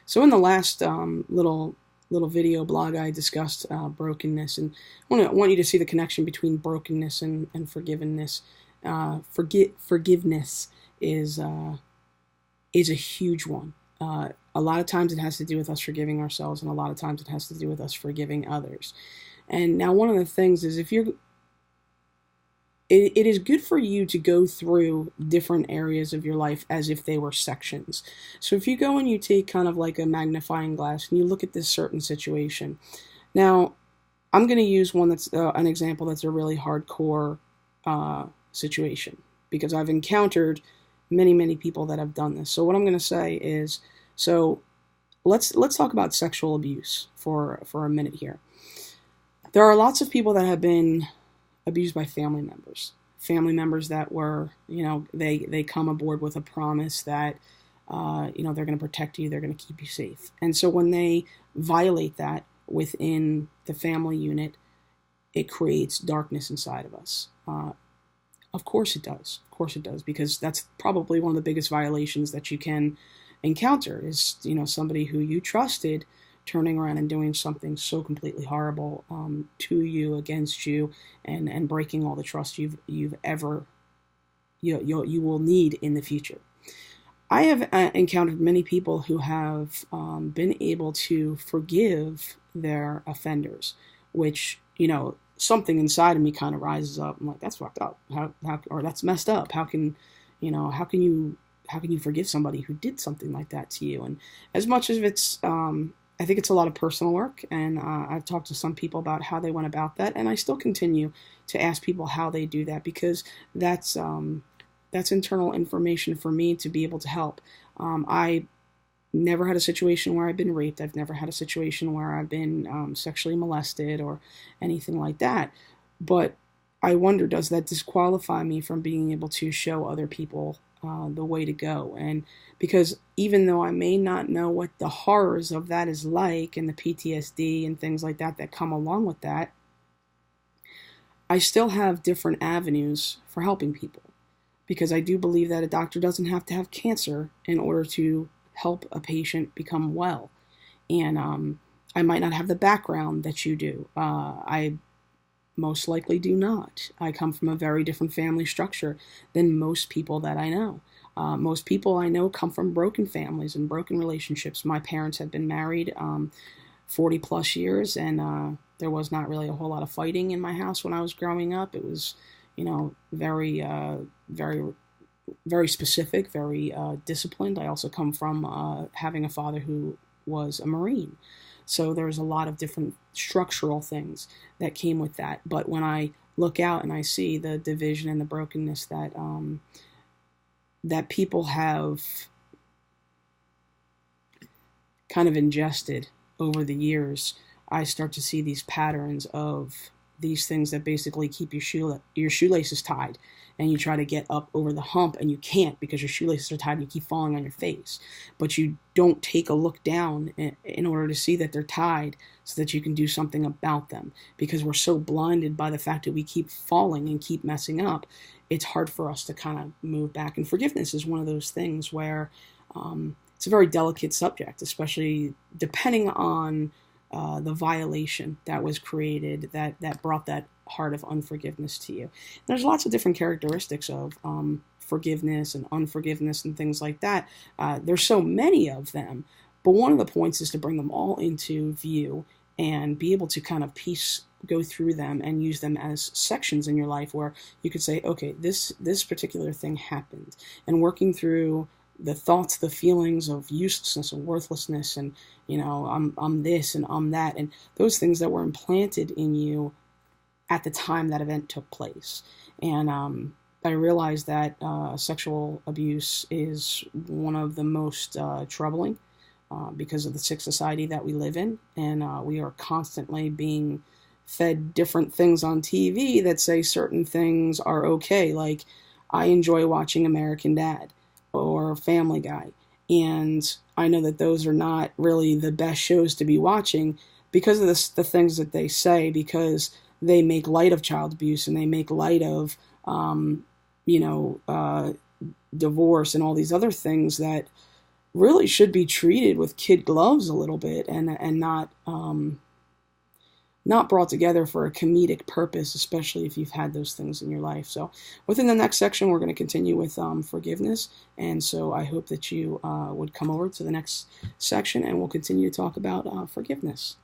So in the last little video blog, I discussed brokenness, and I want you to see the connection between brokenness and forgiveness. Forgiveness is a huge one. A lot of times it has to do with us forgiving ourselves, and a lot of times it has to do with us forgiving others. And now one of the things is, it is good for you to go through different areas of your life as if they were sections. So if you go and you take kind of like a magnifying glass and you look at this certain situation. Now, I'm going to use one that's an example that's a really hardcore situation, because I've encountered many people that have done this. So what I'm going to say is, so let's talk about sexual abuse for a minute here. There are lots of people that have been abused by family members that were, they come aboard with a promise that, they're going to protect you, they're going to keep you safe. And so when they violate that within the family unit, it creates darkness inside of us. Of course it does. Of course it does, because that's probably one of the biggest violations that you can encounter is, somebody who you trusted turning around and doing something so completely horrible to you, against you, and breaking all the trust you will need in the future. I have encountered many people who have been able to forgive their offenders, which, something inside of me kind of rises up. I'm like, that's fucked up. Or that's messed up. How can you forgive somebody who did something like that to you? And as much as it's, I think it's a lot of personal work, and I've talked to some people about how they went about that, and I still continue to ask people how they do that, because that's internal information for me to be able to help. I never had a situation where I've been raped. I've never had a situation where I've been sexually molested or anything like that. But I wonder, does that disqualify me from being able to show other people the way to go? And because even though I may not know what the horrors of that is like, and the PTSD and things like that come along with that, I still have different avenues for helping people, because I do believe that a doctor doesn't have to have cancer in order to help a patient become well. And I might not have the background that you do. I most likely do not. I come from a very different family structure than most people that I know. Most people I know come from broken families and broken relationships. My parents had been married 40 plus years, and there was not really a whole lot of fighting in my house when I was growing up. It was, very specific, very disciplined. I also come from having a father who was a Marine. So there's a lot of different structural things that came with that. But when I look out and I see the division and the brokenness that people have kind of ingested over the years, I start to see these patterns of these things that basically keep your shoelaces tied, and you try to get up over the hump and you can't, because your shoelaces are tied and you keep falling on your face. But you don't take a look down in order to see that they're tied so that you can do something about them, because we're so blinded by the fact that we keep falling and keep messing up. It's hard for us to kind of move back. And forgiveness is one of those things where it's a very delicate subject, especially depending on the violation that was created that brought that heart of unforgiveness to you. There's lots of different characteristics of forgiveness and unforgiveness and things like that. There's so many of them, but one of the points is to bring them all into view and be able to kind of go through them and use them as sections in your life where you could say, okay, this particular thing happened, and working through the thoughts, the feelings of uselessness and worthlessness, and I'm this and I'm that, and those things that were implanted in you at the time that event took place. And I realized that sexual abuse is one of the most troubling because of the sick society that we live in, and we are constantly being fed different things on TV that say certain things are okay. Like, I enjoy watching American Dad or Family Guy, and I know that those are not really the best shows to be watching because of the things that they say, because they make light of child abuse and they make light of divorce and all these other things that really should be treated with kid gloves a little bit, and not brought together for a comedic purpose, especially if you've had those things in your life. So within the next section, we're going to continue with forgiveness. And so I hope that you would come over to the next section, and we'll continue to talk about forgiveness.